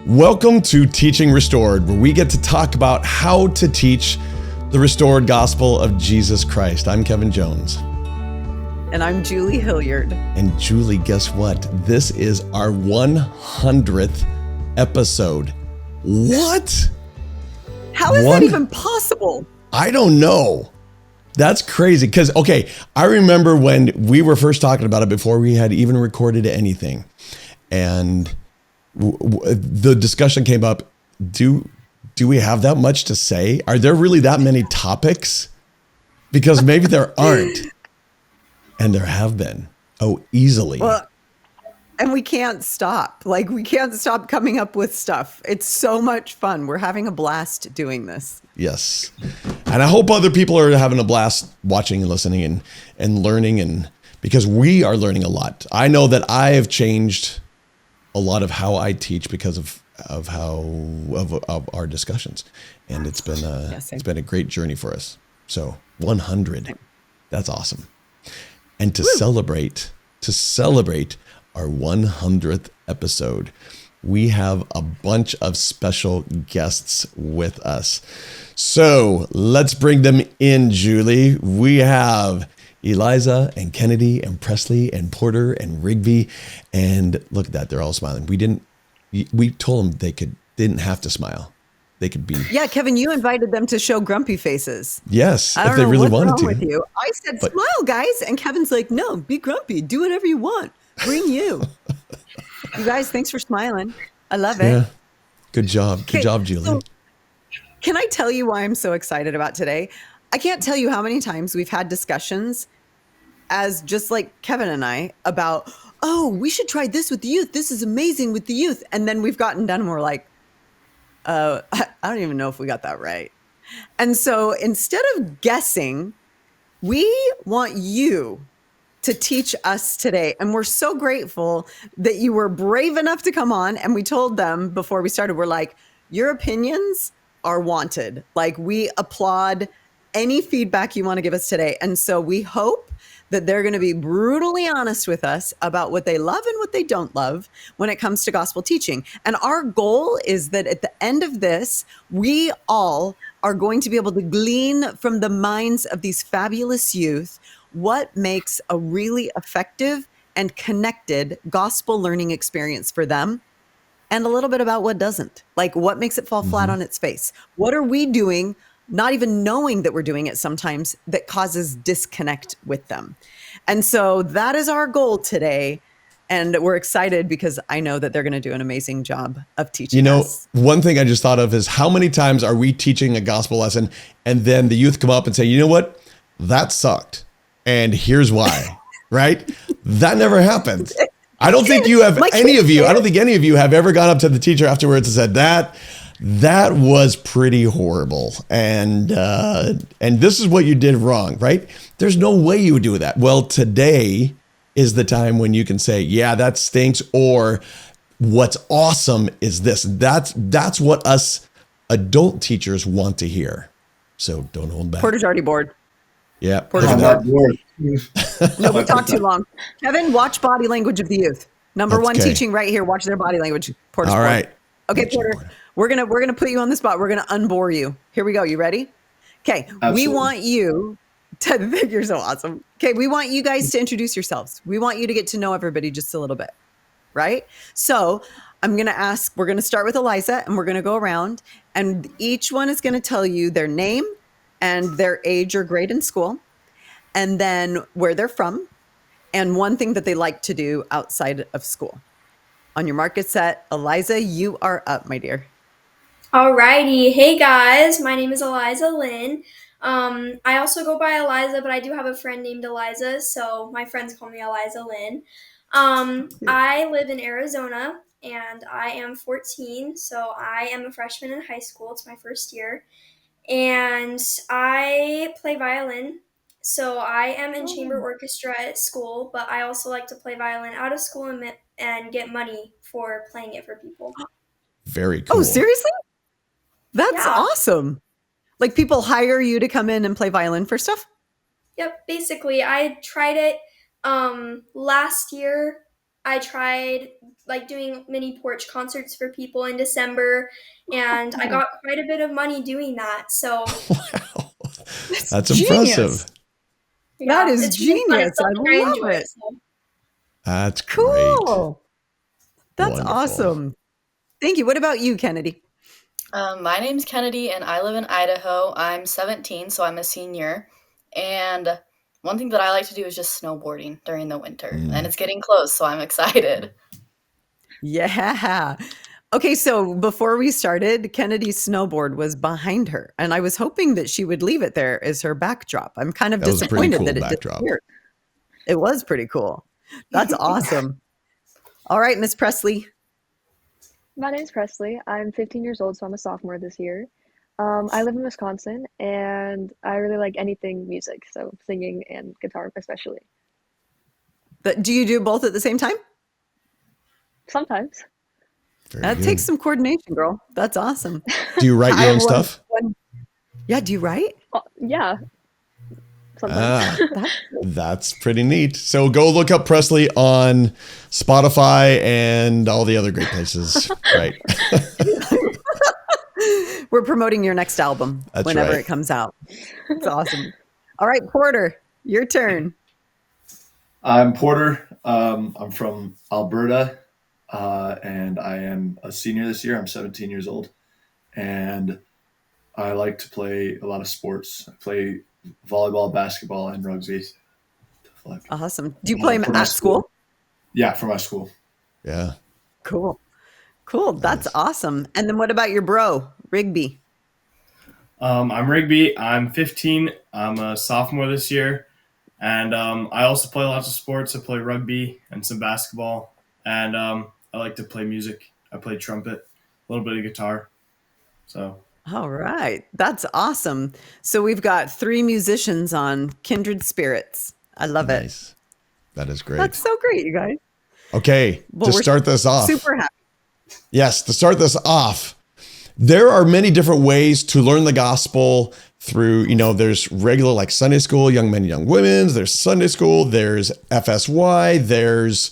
Welcome to Teaching Restored, where we get to talk about how to teach the restored gospel of Jesus Christ. I'm Kevin Jones. And I'm Julie Hilliard. And Julie, guess what? This is our 100th episode. What? How is that even possible? I don't know. That's crazy. Because, okay, I remember when we were first talking about it before we had even recorded anything. And the discussion came up, do we have that much to say? Are there really that many topics? Because maybe there aren't. And there have been. Oh, easily. Well, and we can't stop. We can't stop coming up with stuff. It's so much fun. We're having a blast doing this. Yes. And I hope other people are having a blast watching and listening and learning, and because we are learning a lot. I know that I have changed a lot of how I teach because of our discussions, and it's been a great journey for us. So 100, that's awesome. And to celebrate our 100th episode, we have a bunch of special guests with us. So let's bring them in, Julie. We have Eliza and Kenideigh and Preslie and Porter and Rigby. And look at that, they're all smiling. We told them they didn't have to smile. They could be. Yeah, Kevin, you invited them to show grumpy faces. Yes, if they really wanted to. With you. I said, smile, guys. And Kevin's like, no, be grumpy. Do whatever you want. Bring you. You guys, thanks for smiling. I love it. Yeah. Good job. Good job, Julie. So, can I tell you why I'm so excited about today? I can't tell you how many times we've had discussions as just like Kevin and I about, oh, we should try this with the youth. This is amazing with the youth. And then we've gotten done and we're like, I don't even know if we got that right. And so instead of guessing, we want you to teach us today. And we're so grateful that you were brave enough to come on. And we told them before we started, we're like, your opinions are wanted. We applaud any feedback you want to give us today. And so we hope that they're going to be brutally honest with us about what they love and what they don't love when it comes to gospel teaching. And our goal is that at the end of this, we all are going to be able to glean from the minds of these fabulous youth what makes a really effective and connected gospel learning experience for them, and a little bit about what doesn't. What makes it fall flat on its face? What are we doing, not even knowing that we're doing it sometimes, that causes disconnect with them? And so that is our goal today. And we're excited because I know that they're going to do an amazing job of teaching us. One thing I just thought of is how many times are we teaching a gospel lesson and then the youth come up and say, you know what, that sucked. And here's why, right? That never happened. I don't think you have any of you. I don't think any of you have ever gone up to the teacher afterwards and said that was pretty horrible. And this is what you did wrong, right? There's no way you would do that. Well, today is the time when you can say, yeah, that stinks. Or what's awesome is this. That's what us adult teachers want to hear. So don't hold back. Porter's already bored. Yeah. Porter's bored. No, we talked too long. Kevin, watch body language of the youth. Number one teaching right here. Watch their body language. Porter's all right. Okay, Porter. We're gonna put you on the spot. We're gonna unbore you. Here we go. You ready? Okay. We want you to. You're so awesome. Okay. We want you guys to introduce yourselves. We want you to get to know everybody just a little bit, right? So I'm gonna ask. We're gonna start with Eliza, and we're gonna go around, and each one is gonna tell you their name and their age or grade in school, and then where they're from, and one thing that they like to do outside of school. On your mark, get set. Eliza, you are up, my dear. Alrighty. Hey guys, my name is Eliza Lynn. I also go by Eliza, but I do have a friend named Eliza, so my friends call me Eliza Lynn. I live in Arizona, and I am 14, so I am a freshman in high school. It's my first year. And I play violin. So I am in chamber orchestra at school, but I also like to play violin out of school and get money for playing it for people. Very cool. Oh, seriously? That's awesome. People hire you to come in and play violin for stuff? Yep. Basically, I tried it last year I tried like doing mini porch concerts for people in December, and I got quite a bit of money doing that. So Wow. That's That's genius. impressive. That yeah, is it's really fun. genius. It's I something I love enjoy. it. So That's great. Cool. That's Wonderful. awesome. Thank you. What about you, Kenideigh? My name's Kennedy, and I live in Idaho. I'm 17, so I'm a senior. And one thing that I like to do is just snowboarding during the winter. And it's getting close, so I'm excited. Yeah. Okay, so before we started, Kennedy's snowboard was behind her, and I was hoping that she would leave it there as her backdrop. I'm kind of That was a pretty disappointed cool that it backdrop. disappeared. It was pretty cool. That's awesome. All right, Miss Preslie. My name's Preslie. I'm 15 years old, so I'm a sophomore this year. I live in Wisconsin, and I really like anything music, so singing and guitar especially. But do you do both at the same time? Sometimes. Very That good. takes some coordination, girl. That's awesome. Do you write I your own have stuff? Yeah, do you write? Yeah. Sometimes. That's pretty neat. So go look up Preslie on Spotify and all the other great places. Right. We're promoting your next album That's whenever right. it comes out. It's awesome. All right, Porter, your turn. I'm Porter. I'm from Alberta, and I am a senior this year. I'm 17 years old, and I like to play a lot of sports. I play volleyball, basketball, and rugby. Awesome. Do you play them For my at school? Yeah, for my school. Yeah. Cool. Cool. That's Nice. awesome. And then what about your bro, Rigby? I'm Rigby. I'm 15. I'm a sophomore this year. And I also play lots of sports. I play rugby and some basketball. And I like to play music. I play trumpet, a little bit of guitar. So All right. That's awesome. So we've got 3 musicians on Kindred Spirits. I love it. Nice. That is great. That's so great, you guys. Okay. Well, To we're start this off. Super happy. Yes, to start this off, there are many different ways to learn the gospel through, there's regular like Sunday school, young men, young women's, there's Sunday school, there's FSY, there's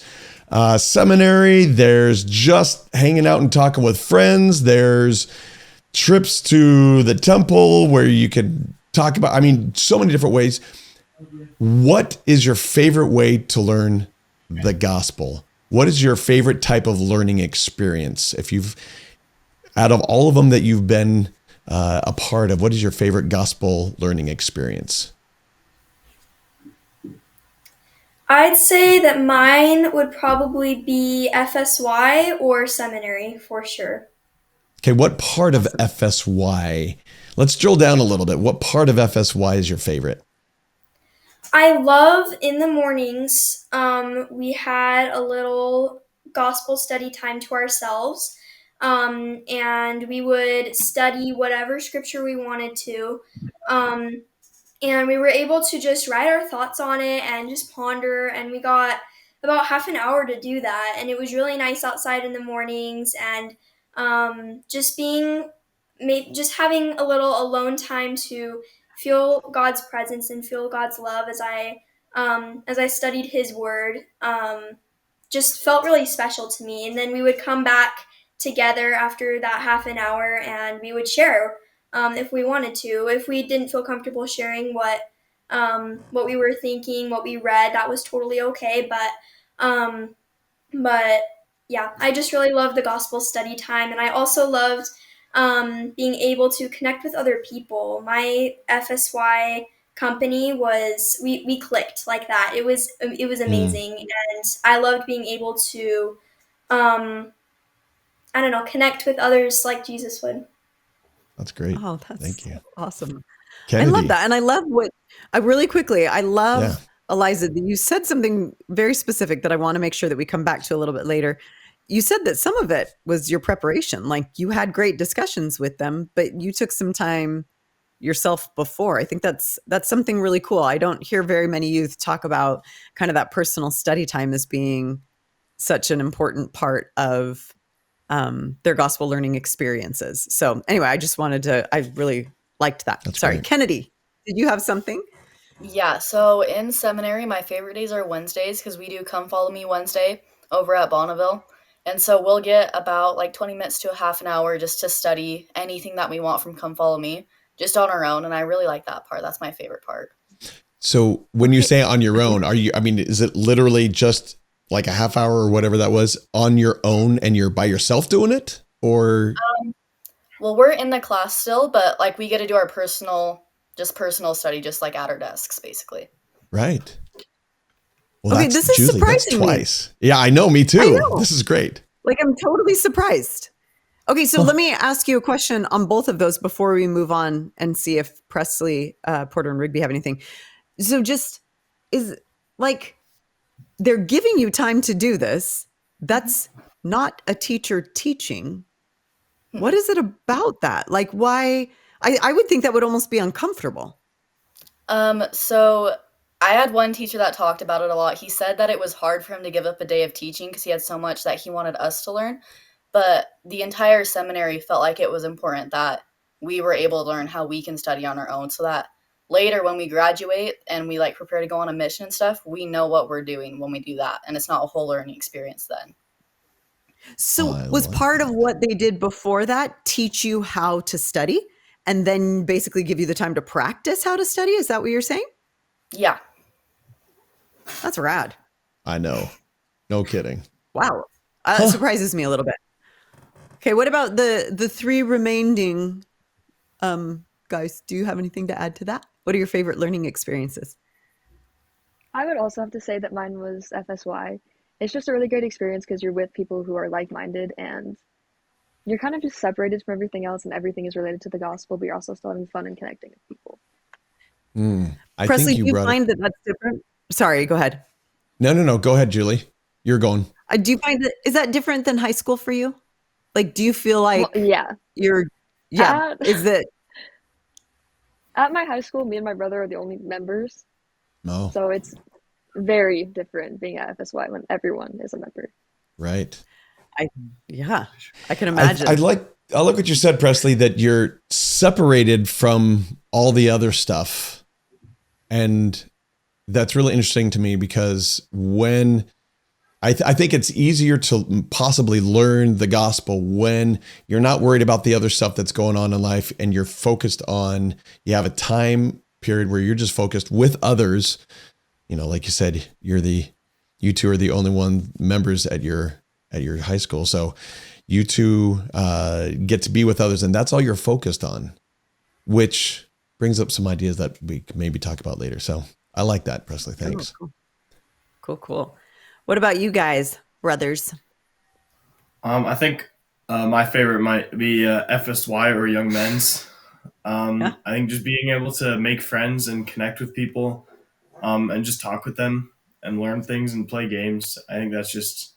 seminary, there's just hanging out and talking with friends, there's trips to the temple where you can talk about, so many different ways. What is your favorite way to learn the gospel? What is your favorite type of learning experience? If you've, out of all of them that you've been a part of, what is your favorite gospel learning experience? I'd say that mine would probably be FSY or seminary for sure. Okay, what part of FSY? Let's drill down a little bit. What part of FSY is your favorite? I love in the mornings, we had a little gospel study time to ourselves, and we would study whatever scripture we wanted to, and we were able to just write our thoughts on it and just ponder, and we got about half an hour to do that, and it was really nice outside in the mornings, and just having a little alone time to feel God's presence and feel God's love as I studied His Word, just felt really special to me. And then we would come back together after that half an hour, and we would share if we wanted to. If we didn't feel comfortable sharing what we were thinking, what we read, that was totally okay. But yeah, I just really loved the gospel study time, and I also loved being able to connect with other people. My FSY company we clicked like that. It was amazing, and I loved being able to connect with others like Jesus would. That's great. Oh, that's Thank you. awesome. Kennedy. I love that. And I love really quickly, I love, Yeah. Eliza, that you said something very specific that I want to make sure that we come back to a little bit later. You said that some of it was your preparation. Like you had great discussions with them, but you took some time yourself before. I think that's something really cool. I don't hear very many youth talk about kind of that personal study time as being such an important part of their gospel learning experiences. So anyway, I really liked that. That's Sorry, great. Kennedy, did you have something? Yeah, so in seminary, my favorite days are Wednesdays because we do Come Follow Me Wednesday. over at Bonneville. And so we'll get about like 20 minutes to a half an hour just to study anything that we want from Come Follow Me, just on our own. And I really like that part. That's my favorite part. So when you say on your own, is it literally just like a half hour or whatever that was on your own and you're by yourself doing it? Or well, we're in the class still, but like we get to do our personal study, just like at our desks, basically. Right. Well, Okay, this is Julie, surprising me. twice. Yeah, I know. Me too. I know. This is great. Like, I'm totally surprised. Okay, so let me ask you a question on both of those before we move on and see if Preslie, Porter, and Rigby have anything. So just is like they're giving you time to do this. That's not a teacher teaching. What is it about that? Like, why? I would think that would almost be uncomfortable. So I had one teacher that talked about it a lot. He said that it was hard for him to give up a day of teaching because he had so much that he wanted us to learn. But the entire seminary felt like it was important that we were able to learn how we can study on our own, so that later when we graduate and we like prepare to go on a mission and stuff, we know what we're doing when we do that. And it's not a whole learning experience then. So was part of what they did before that teach you how to study and then basically give you the time to practice how to study? Is that what you're saying? Yeah. That's rad. I know. No kidding. Wow. That surprises me a little bit. Okay, what about the three remaining guys? Do you have anything to add to that? What are your favorite learning experiences? I would also have to say that mine was FSY. It's just a really great experience because you're with people who are like-minded and you're kind of just separated from everything else and everything is related to the gospel, but you're also still having fun and connecting with people. Preslie, do you find that that's different? Sorry, go ahead. No. Go ahead, Julie. You're going. Do you find that, is that different than high school for you? Like, do you feel like is that? At my high school, me and my brother are the only members. No. So it's very different being at FSY when everyone is a member. Right. I can imagine. I like what you said, Preslie, that you're separated from all the other stuff. And that's really interesting to me because when I think it's easier to possibly learn the gospel when you're not worried about the other stuff that's going on in life and you're focused on, you have a time period where you're just focused with others. You know, like you said, you two are the only one members at your high school. So you two get to be with others and that's all you're focused on, which brings up some ideas that we can maybe talk about later. So I like that, Preslie. Thanks. Oh, cool. What about you guys, brothers? I think my favorite might be FSY or Young Men's. I think just being able to make friends and connect with people and just talk with them and learn things and play games. I think that's just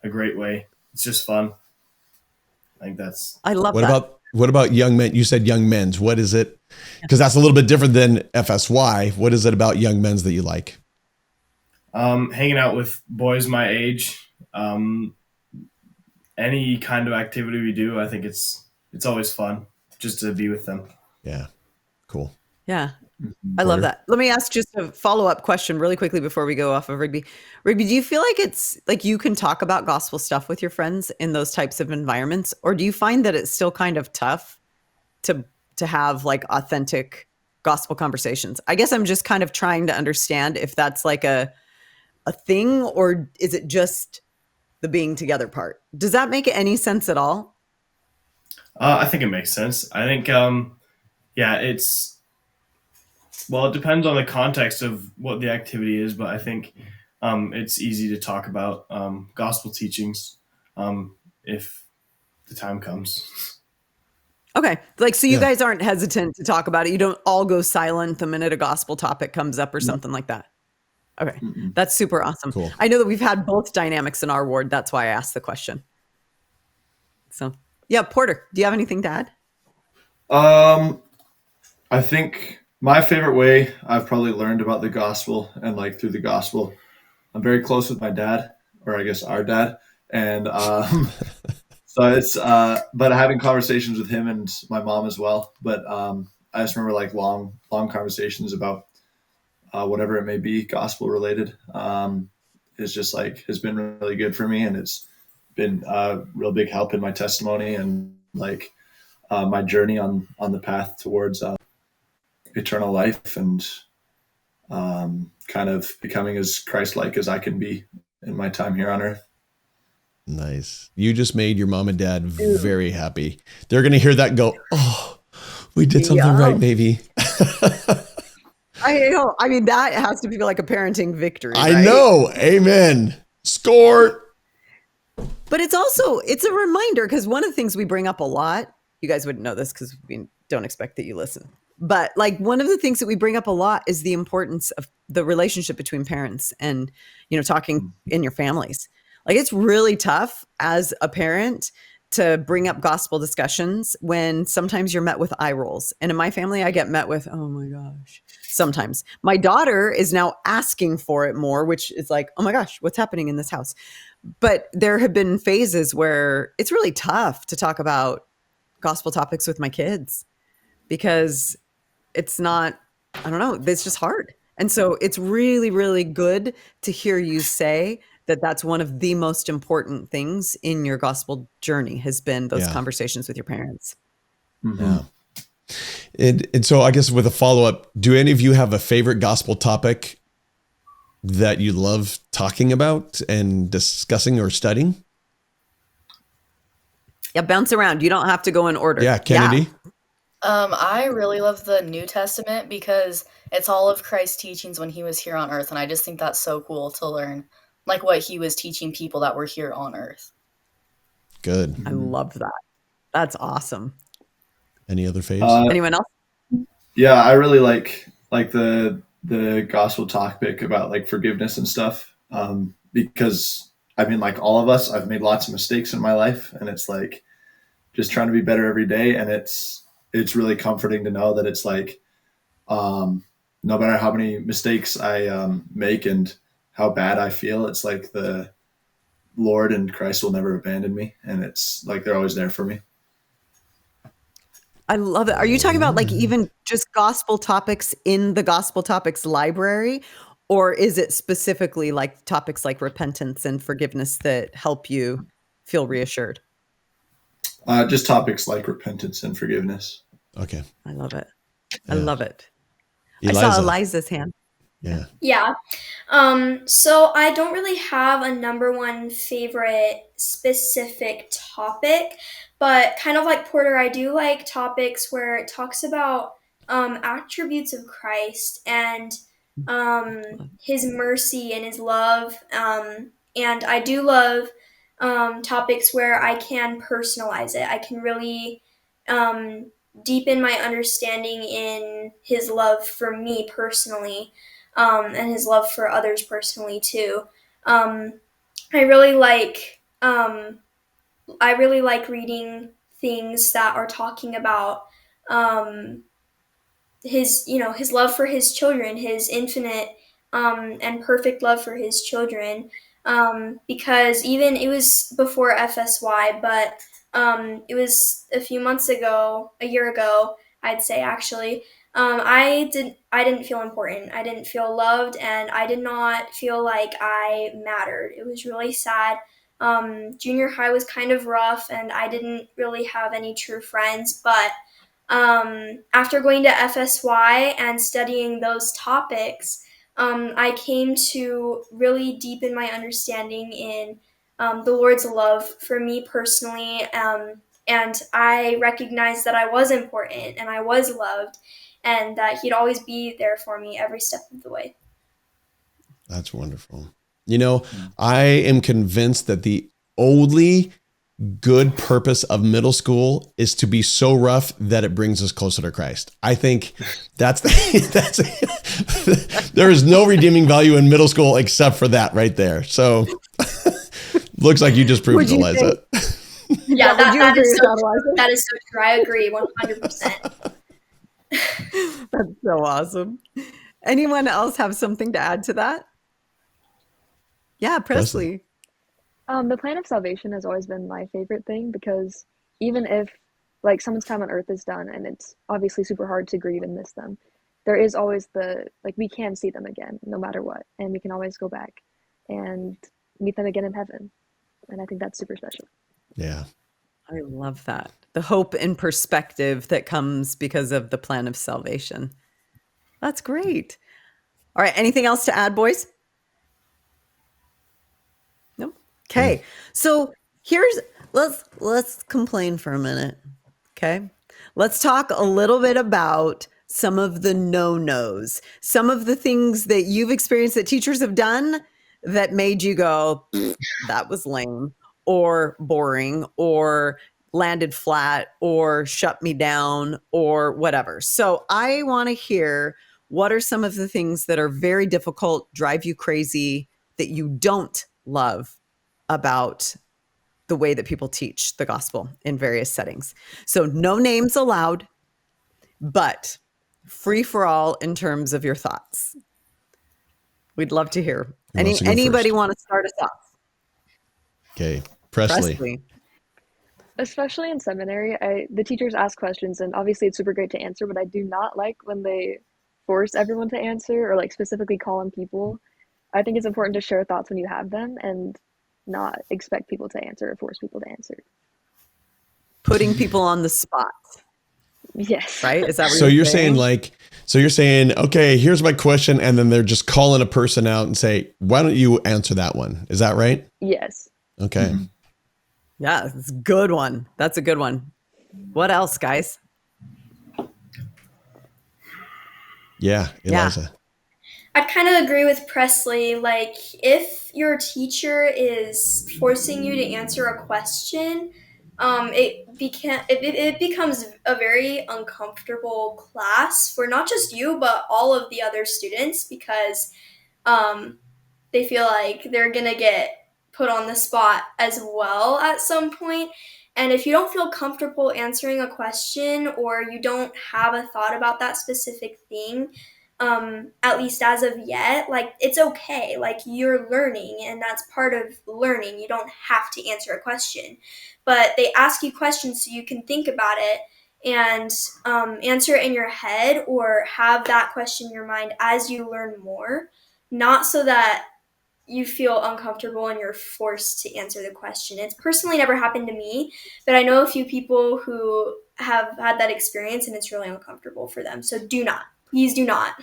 a great way. It's just fun. I love that. What about Young Men? You said Young Men's. What is it? Because that's a little bit different than FSY. What is it about Young Men's that you like? Hanging out with boys my age, any kind of activity we do, I think it's always fun just to be with them. Yeah. Cool. Yeah. I love that. Let me ask just a follow-up question really quickly before we go off of Rigby. Rigby, do you feel like it's like you can talk about gospel stuff with your friends in those types of environments? Or do you find that it's still kind of tough to have like authentic gospel conversations? I guess I'm just kind of trying to understand if that's like a thing or is it just the being together part? Does that make any sense at all? I think it makes sense. I think, it depends on the context of what the activity is, but I think it's easy to talk about gospel teachings if the time comes. Okay. Like, so you guys aren't hesitant to talk about it. You don't all go silent the minute a gospel topic comes up or something like that. Okay. That's super awesome. Cool. I know that we've had both dynamics in our ward. That's why I asked the question. So yeah, Porter, do you have anything to add? I think my favorite way I've probably learned about the gospel and like through the gospel, I'm very close with my dad, or I guess our dad. And so it's, but having conversations with him and my mom as well. But I just remember like long conversations about whatever it may be, gospel related. is just like has been really good for me, and it's been a real big help in my testimony and like my journey on the path towards eternal life and kind of becoming as Christ-like as I can be in my time here on earth. Nice. You just made your mom and dad very happy. They're going to hear that and go, oh, we did something right, maybe. I know. I mean, that has to be like a parenting victory. I right? know. Amen. Score. But it's a reminder, because one of the things we bring up a lot, you guys wouldn't know this because we don't expect that you listen. But like one of the things that we bring up a lot is the importance of the relationship between parents and, talking in your families. Like it's really tough as a parent to bring up gospel discussions when sometimes you're met with eye rolls. And in my family, I get met with, oh my gosh, sometimes. My daughter is now asking for it more, which is like, oh my gosh, what's happening in this house? But there have been phases where it's really tough to talk about gospel topics with my kids because it's not, I don't know, it's just hard. And so it's really, really good to hear you say that that's one of the most important things in your gospel journey has been those conversations with your parents. Yeah. And so I guess with a follow-up, do any of you have a favorite gospel topic that you love talking about and discussing or studying? Yeah, bounce around. You don't have to go in order. Yeah, Kenideigh? I really love the New Testament because it's all of Christ's teachings when he was here on earth. And I just think that's so cool to learn, like what he was teaching people that were here on earth. Good. I love that. That's awesome. Any other faves? Anyone else? Yeah, I really like the gospel topic about like forgiveness and stuff. Because I mean, like all of us, I've made lots of mistakes in my life, and it's like just trying to be better every day. And it's really comforting to know that it's like, no matter how many mistakes I make and how bad I feel, it's like the Lord and Christ will never abandon me. And it's like, they're always there for me. I love it. Are you talking about like even just gospel topics in the gospel topics library? Or is it specifically like topics like repentance and forgiveness that help you feel reassured? Just topics like repentance and forgiveness. Okay. I love it. Yeah. I love it. Eliza. I saw Eliza's hand. Yeah. Yeah. So I don't really have a number one favorite specific topic, but kind of like Porter, I do like topics where it talks about attributes of Christ and his mercy and his love. And I do love topics where I can personalize it. I can really deepen my understanding in his love for me personally. And his love for others personally too. I really like reading things that are talking about his love for his children, his infinite and perfect love for his children. Because even it was before FSY, but it was a year ago, I'd say actually. I didn't feel important. I didn't feel loved, and I did not feel like I mattered. It was really sad. Junior high was kind of rough, and I didn't really have any true friends. But after going to FSY and studying those topics, I came to really deepen my understanding in the Lord's love for me personally. And I recognized that I was important and I was loved, and that he'd always be there for me every step of the way. That's wonderful. I am convinced that the only good purpose of middle school is to be so rough that it brings us closer to Christ. I think that's there is no redeeming value in middle school except for that right there. So looks like you just proved it, Eliza. Yeah, that is so true. I agree 100%. That's so awesome. Anyone else have something to add to that? Yeah, Preslie. The plan of salvation has always been my favorite thing, because even if like someone's time on earth is done and it's obviously super hard to grieve and miss them, there is always we can see them again no matter what, and we can always go back. and meet them again in heaven. And I think that's super special. Yeah. I love that. The hope and perspective that comes because of the plan of salvation. That's great. All right. Anything else to add, boys? No. Okay. So let's complain for a minute. Okay. Let's talk a little bit about some of the no-nos, some of the things that you've experienced that teachers have done that made you go, that was lame, or boring, or landed flat, or shut me down, or whatever. So I want to hear, what are some of the things that are very difficult, drive you crazy, that you don't love about the way that people teach the gospel in various settings? So no names allowed, but free for all in terms of your thoughts. We'd love to hear. Anybody want to start us off? Okay. Preslie. Preslie. Especially in seminary, the teachers ask questions, and obviously it's super great to answer, but I do not like when they force everyone to answer or like specifically call on people. I think it's important to share thoughts when you have them and not expect people to answer or force people to answer. Putting people on the spot. Yes. Right? Is that what So you're saying, okay, here's my question, and then they're just calling a person out and say, why don't you answer that one? Is that right? Yes. Okay. Mm-hmm. Yeah, it's a good one. That's a good one. What else, guys? Yeah, Eliza. I'd kind of agree with Preslie. Like, if your teacher is forcing you to answer a question, it becomes a very uncomfortable class for not just you, but all of the other students, because they feel like they're going to get put on the spot as well at some point. And if you don't feel comfortable answering a question, or you don't have a thought about that specific thing, at least as of yet, like, it's okay. Like, you're learning, and that's part of learning. You don't have to answer a question, but they ask you questions so you can think about it and answer it in your head, or have that question in your mind as you learn more, not so that you feel uncomfortable and you're forced to answer the question. It's personally never happened to me, but I know a few people who have had that experience, and it's really uncomfortable for them. So please do not.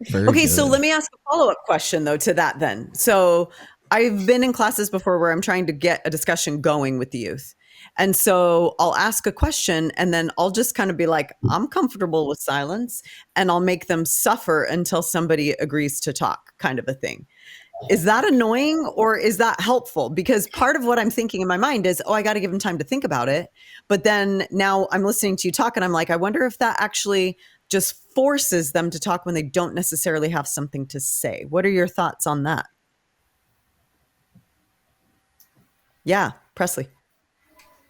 Okay, so let me ask a follow-up question though to that then. So I've been in classes before where I'm trying to get a discussion going with the youth. And so I'll ask a question, and then I'll just kind of be like, I'm comfortable with silence, and I'll make them suffer until somebody agrees to talk, kind of a thing. Is that annoying, or is that helpful? Because part of what I'm thinking in my mind is, I got to give them time to think about it. But then now I'm listening to you talk, and I'm like, I wonder if that actually just forces them to talk when they don't necessarily have something to say. What are your thoughts on that? Yeah, Preslie.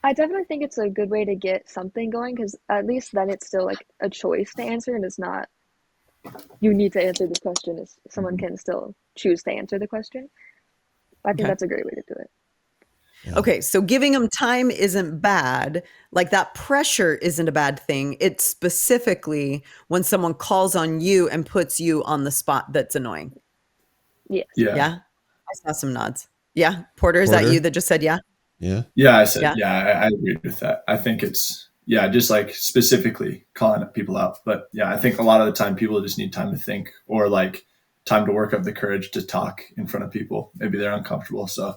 I definitely think it's a good way to get something going, because at least then it's still like a choice to answer, and it's not you need to answer this question. Someone can still choose to answer the question. I think that's a great way to do it. Yeah. Okay, so giving them time isn't bad. Like, that pressure isn't a bad thing. It's specifically when someone calls on you and puts you on the spot that's annoying. Yes. Yeah. I saw some nods. Yeah. Porter, is that you that just said yeah? Yeah. Yeah, I said, I agree with that. I think it's, just like specifically calling people out. But I think a lot of the time people just need time to think, or like time to work up the courage to talk in front of people. Maybe they're uncomfortable. So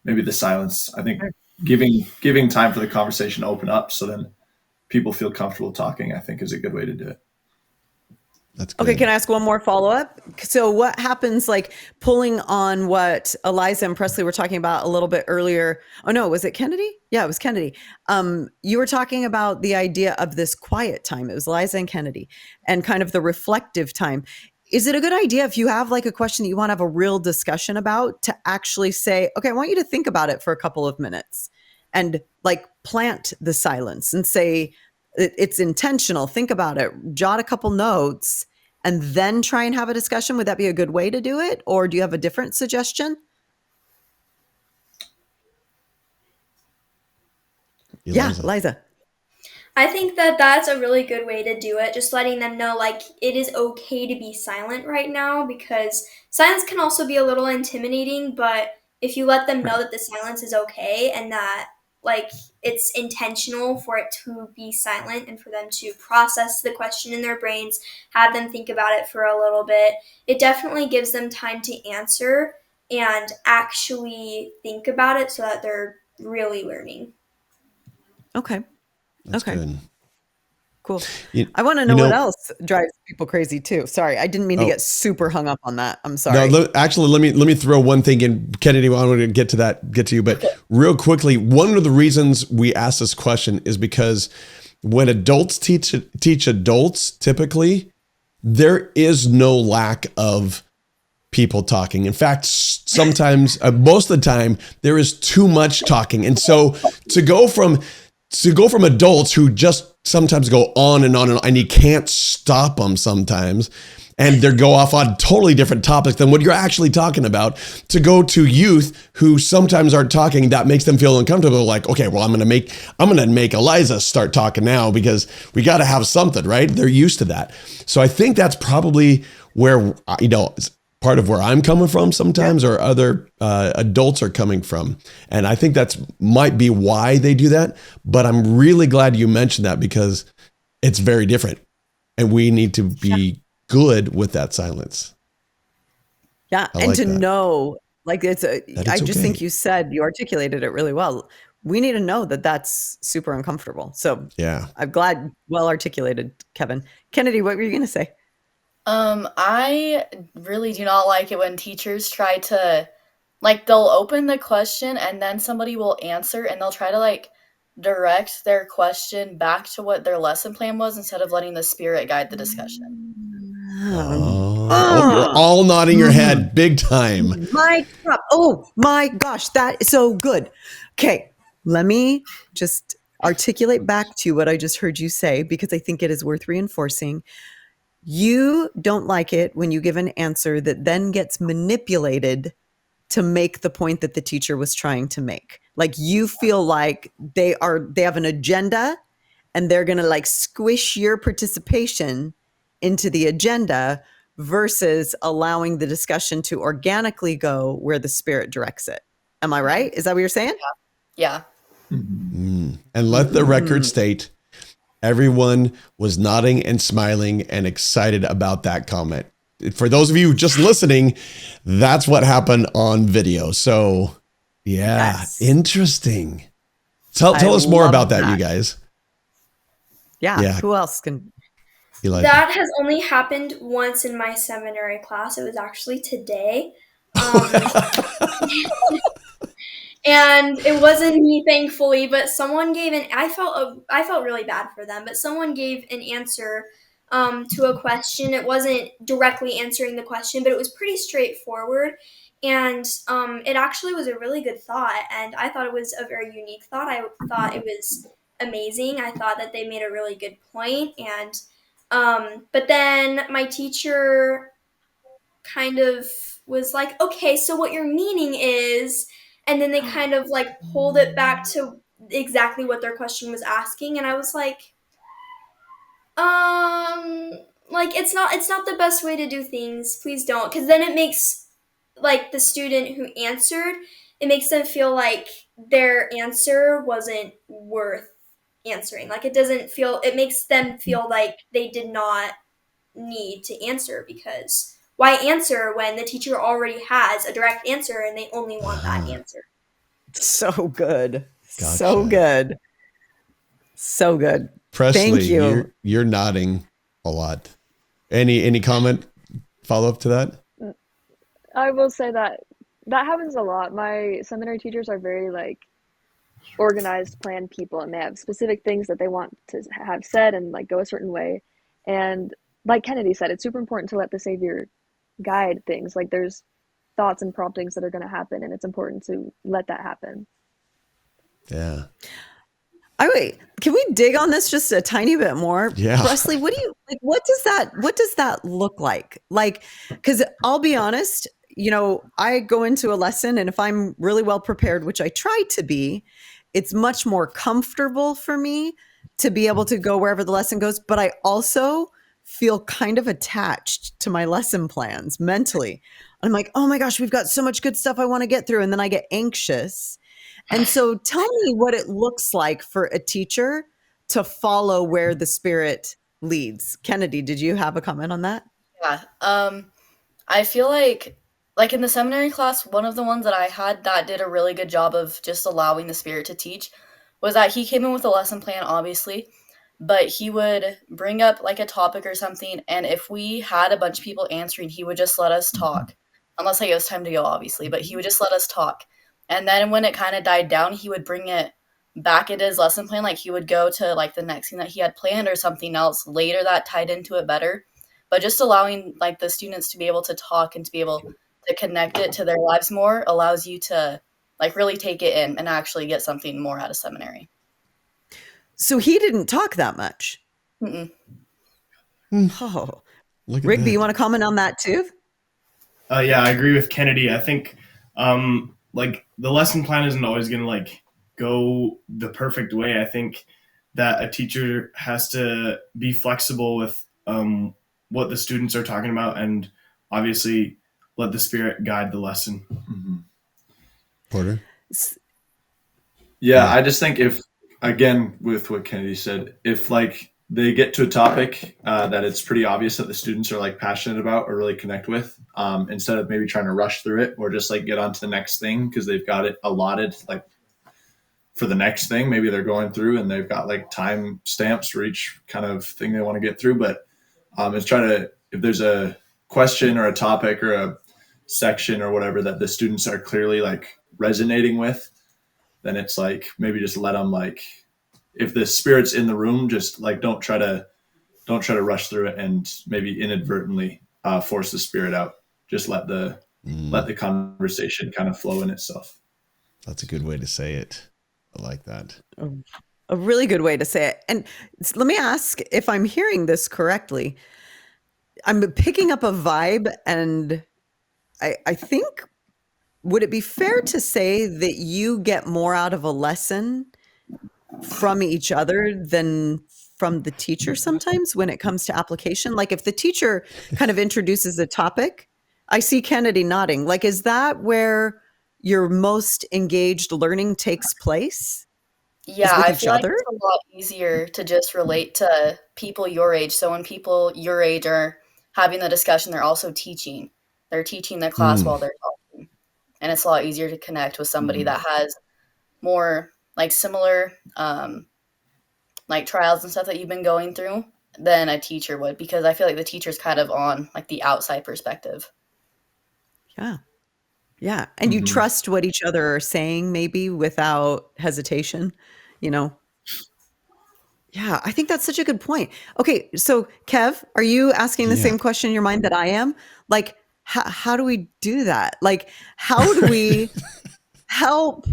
maybe the silence, I think giving time for the conversation to open up, so then people feel comfortable talking, I think is a good way to do it. That's good. Okay, can I ask one more follow-up? So what happens, like pulling on what Eliza and Preslie were talking about a little bit earlier? Oh no, was it Kenideigh? Yeah, it was Kenideigh. You were talking about the idea of this quiet time. It was Eliza and Kenideigh, and kind of the reflective time. Is it a good idea, if you have like a question that you want to have a real discussion about, to actually say, okay, I want you to think about it for a couple of minutes, and like plant the silence and say, it's intentional. Think about it, jot a couple notes, and then try and have a discussion? Would that be a good way to do it? Or do you have a different suggestion? Eliza. Yeah, Eliza. I think that that's a really good way to do it. Just letting them know, like, it is okay to be silent right now, because silence can also be a little intimidating, but if you let them know that the silence is okay and that like it's intentional for it to be silent and for them to process the question in their brains, have them think about it for a little bit, it definitely gives them time to answer and actually think about it so that they're really learning. Okay. That's Okay. good. Cool. You- I want to you know know- what else drives people crazy too. Sorry, I didn't mean to Oh. get super hung up on that. I'm sorry. No, actually, let me throw one thing in. Kennedy, I want to get to you, but real quickly, one of the reasons we ask this question is because when adults teach adults, typically there is no lack of people talking. In fact, sometimes, most of the time, there is too much talking, and so to go from adults who just sometimes go on and on and you can't stop them sometimes, and they go off on totally different topics than what you're actually talking about, to go to youth who sometimes aren't talking, that makes them feel uncomfortable. Like, okay, well, I'm going to make Eliza start talking now because we got to have something, right? They're used to that. So I think that's probably where, part of where I'm coming from sometimes, or other adults are coming from. And I think that's might be why they do that. But I'm really glad you mentioned that, because it's very different. And we need to be good with that silence. Yeah. I And like to that. know, like I just okay. think you articulated it really well. We need to know that that's super uncomfortable. So Yeah. I'm glad, well articulated, Kevin. Kennedy, what were you going to say? I really do not like it when teachers try to, like, they'll open the question and then somebody will answer and they'll try to, like, direct their question back to what their lesson plan was instead of letting the spirit guide the discussion. You're all nodding your head big time. Oh my gosh, that is so good. Okay, let me just articulate back to you what I just heard you say, because I think it is worth reinforcing. You don't like it when you give an answer that then gets manipulated to make the point that the teacher was trying to make. Like, you feel like they have an agenda and they're going to like squish your participation into the agenda versus allowing the discussion to organically go where the spirit directs it. Am I right? Is that what you're saying? Yeah. And let the record state, everyone was nodding and smiling and excited about that comment. For those of you just listening, that's what happened on video. So, yeah, Yes. Interesting. Tell us more about that, you guys. Yeah. Who else can? Eliza. That has only happened once in my seminary class. It was actually today. And it wasn't me, thankfully, but someone gave I felt really bad for them, but someone gave an answer to a question. It wasn't directly answering the question, but it was pretty straightforward. And it actually was a really good thought, and I thought it was a very unique thought. I thought it was amazing. I thought that they made a really good point, and but then my teacher kind of was like, okay, so what you're meaning is, and then they kind of like pulled it back to exactly what their question was asking, and I was like, like it's not the best way to do things. Please don't, because then it makes like the student who answered, it makes them feel like their answer wasn't worth answering. Like it makes them feel like they did not need to answer, because why answer when the teacher already has a direct answer and they only want that answer? So good. Gotcha. So good. So good. Preslie, Thank you. You're nodding a lot. Any comment, follow up to that? I will say that happens a lot. My seminary teachers are very like organized, planned people, and they have specific things that they want to have said and like go a certain way. And like Kennedy said, it's super important to let the Savior guide things. Like, there's thoughts and promptings that are going to happen, and it's important to let that happen. Yeah. Wait, can we dig on this just a tiny bit more? Yeah. Preslie, what does that look like? Like, because I'll be honest, I go into a lesson, and if I'm really well prepared, which I try to be, it's much more comfortable for me to be able to go wherever the lesson goes. But I also feel kind of attached to my lesson plans mentally. I'm like, oh my gosh, we've got so much good stuff I want to get through. And then I get anxious. And so tell me what it looks like for a teacher to follow where the Spirit leads. Kenideigh, did you have a comment on that? Yeah. I feel like in the seminary class, one of the ones that I had that did a really good job of just allowing the Spirit to teach was that he came in with a lesson plan, obviously, but he would bring up like a topic or something. And if we had a bunch of people answering, he would just let us talk, unless like, it was time to go, obviously, but he would just let us talk. And then when it kind of died down, he would bring it back into his lesson plan. Like he would go to like the next thing that he had planned or something else later that tied into it better. But just allowing like the students to be able to talk and to be able to connect it to their lives more allows you to like really take it in and actually get something more out of seminary. So he didn't talk that much. Mm-mm. Oh, Rigby, you want to comment on that too? Yeah, I agree with Kenideigh. I think like the lesson plan isn't always going to like go the perfect way. I think that a teacher has to be flexible with what the students are talking about and obviously let the Spirit guide the lesson. Mm-hmm. Porter? Yeah, I just think if, again, with what Kenideigh said, if like they get to a topic that it's pretty obvious that the students are like passionate about or really connect with, instead of maybe trying to rush through it or just like get on to the next thing because they've got it allotted like for the next thing, maybe they're going through and they've got like time stamps for each kind of thing they want to get through. But it's trying to, if there's a question or a topic or a section or whatever that the students are clearly like resonating with, then it's like maybe just let them like, if the Spirit's in the room, just like don't try to rush through it and maybe inadvertently force the Spirit out. Just let the conversation kind of flow in itself. That's a good way to say it. I like that. A really good way to say it. And let me ask if I'm hearing this correctly. I'm picking up a vibe, and I think, would it be fair to say that you get more out of a lesson from each other than from the teacher sometimes when it comes to application? Like if the teacher kind of introduces a topic, I see Kenideigh nodding. Like, is that where your most engaged learning takes place? Yeah, I feel like it's a lot easier to just relate to people your age. So when people your age are having the discussion, they're also teaching. They're teaching the class while they're talking. And it's a lot easier to connect with somebody that has more like similar like trials and stuff that you've been going through than a teacher would, because I feel like the teacher's kind of on like the outside perspective. Yeah. Yeah. And you trust what each other are saying maybe without hesitation, you know? Yeah, I think that's such a good point. Okay, so Kev, are you asking the same question in your mind that I am? Like, how do we do that? Like, how do we help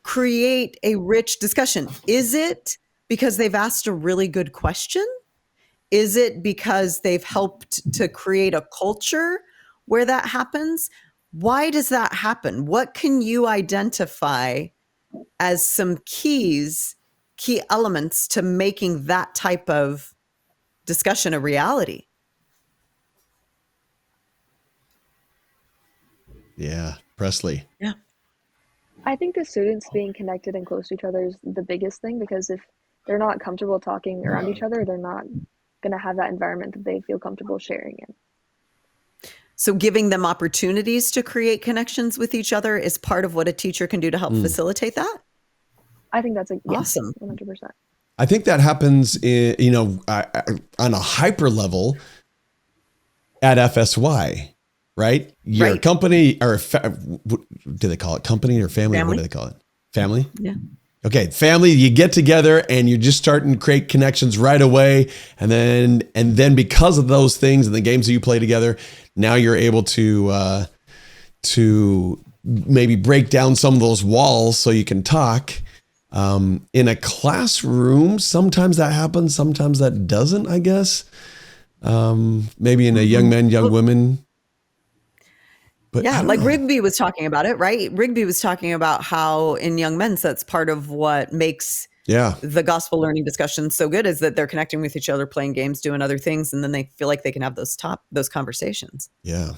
create a rich discussion? Is it because they've asked a really good question? Is it because they've helped to create a culture where that happens? Why does that happen? What can you identify as some key elements to making that type of discussion a reality? Yeah, Preslie. Yeah. I think the students being connected and close to each other is the biggest thing, because if they're not comfortable talking around each other, they're not going to have that environment that they feel comfortable sharing in. So giving them opportunities to create connections with each other is part of what a teacher can do to help facilitate that? I think that's awesome. 100%. I think that happens on a hyper level at FSY, right? Your company, or do they call it company or family? What do they call it? Family? Yeah. Okay, family, you get together and you're just starting to create connections right away. And then because of those things and the games that you play together, now you're able to maybe break down some of those walls so you can talk. In a classroom, sometimes that happens, sometimes that doesn't, I guess. Maybe in a young men, young women. But yeah, like Rigby was talking about it, right? Rigby was talking about how in young men's, that's part of what makes Yeah. the gospel learning discussion so good is that they're connecting with each other, playing games, doing other things, and then they feel like they can have those conversations. Yeah.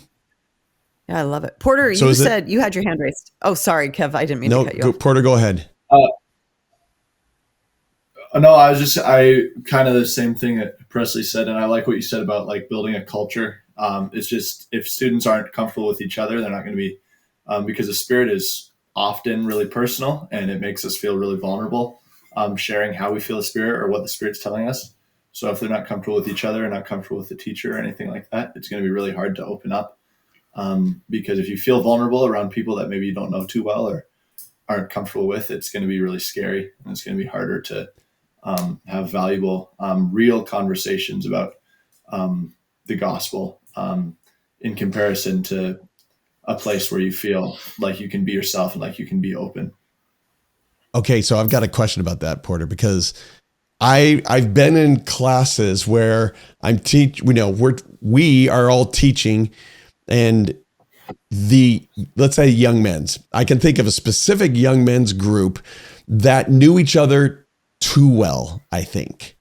Yeah, I love it. Porter, So you is it- said you had your hand raised. Oh, sorry, Kev. I didn't mean to cut you off. Porter, go ahead. No, I kind of the same thing that Preslie said, and I like what you said about like building a culture. It's just if students aren't comfortable with each other, they're not going to be, because the Spirit is often really personal and it makes us feel really vulnerable, sharing how we feel the Spirit or what the Spirit's telling us. So if they're not comfortable with each other and not comfortable with the teacher or anything like that, it's going to be really hard to open up. Because if you feel vulnerable around people that maybe you don't know too well or aren't comfortable with, it's going to be really scary, and it's going to be harder to have valuable, real conversations about the gospel in comparison to a place where you feel like you can be yourself and like you can be open. Okay, so I've got a question about that, Porter, because I've been in classes where we are all teaching, and let's say young men's. I can think of a specific young men's group that knew each other too well, I think,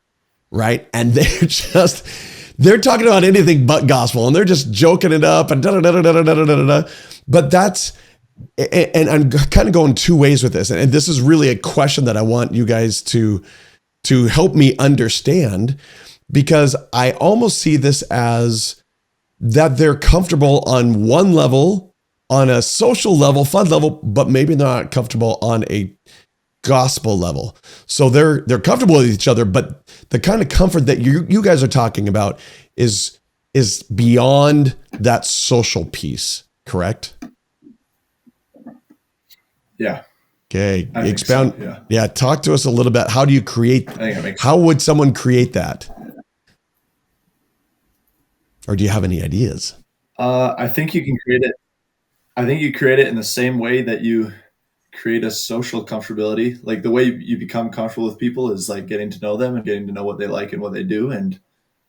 right? And they're talking about anything but gospel, and they're just joking it up and da-da-da-da-da-da-da-da. But and I'm kind of going two ways with this. And this is really a question that I want you guys to help me understand, because I almost see this as that they're comfortable on one level, on a social level, fun level, but maybe not comfortable on a gospel level. So they're comfortable with each other, but the kind of comfort that you guys are talking about is beyond that social piece, correct? Yeah. Okay. I think Expound. so, yeah. Talk to us a little bit. How do you create? How would someone create that? Or do you have any ideas? I think you can create it. I think you create it in the same way that you create a social comfortability. Like the way you become comfortable with people is like getting to know them and getting to know what they like and what they do, and